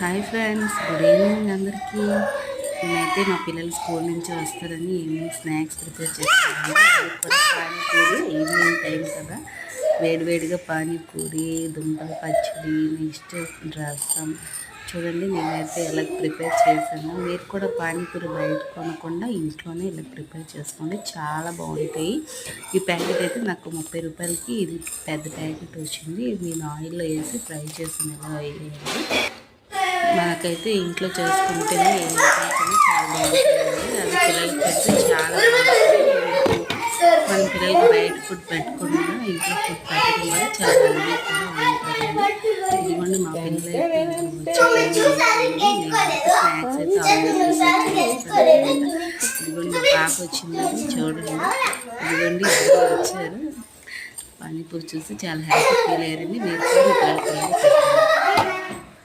Hi friends, good evening అందరికీ. నేనైతే మా పిల్లలు స్కూల్ నుంచి వస్తారని ఈవినింగ్ స్నాక్స్ ప్రిపేర్ చేస్తాను. పానీపూరి ఈవినింగ్ టైం కదా, వేడివేడిగా పానీపూరి, దుంపల పచ్చడి, నెక్స్ట్ రసం. చూడండి నేనైతే ఎలా ప్రిపేర్ చేశాను. మీరు కూడా పానీపూరి బయట కొనకుండా ఇంట్లోనే ఇలా ప్రిపేర్ చేసుకోండి, చాలా బాగుంటాయి. ఈ ప్యాకెట్ అయితే నాకు 30 రూపాయలకి ఇది పెద్ద ప్యాకెట్ వచ్చింది. ఇది నేను ఆయిల్లో వేసి ఫ్రై చేసిన ఎలా వేయాలి. మనకైతే ఇంట్లో చేసుకుంటేనే చాలా బాగుంటుంది. అది పిల్లలకి పెడితే చాలా బాగుంటుంది. మన పిల్లలకి బయట ఫుడ్ పెట్టకుండా ఇంట్లో ఫుడ్ పెట్టడం వల్ల చాలా హెల్దీగా ఉంటారండి. ఇదిగోండి మా పిల్లలు అయితే స్నాక్స్ అయితే ఇదిగోండి మా పాప వచ్చిందని చూడండి. ఇదిగోండి ఇద్దరు వచ్చారు. పానీపూరి చూసి చాలా హ్యాపీ ఫీల్ అయ్యారండి. మీరు కూడా పిల్లలకి పెట్టండి.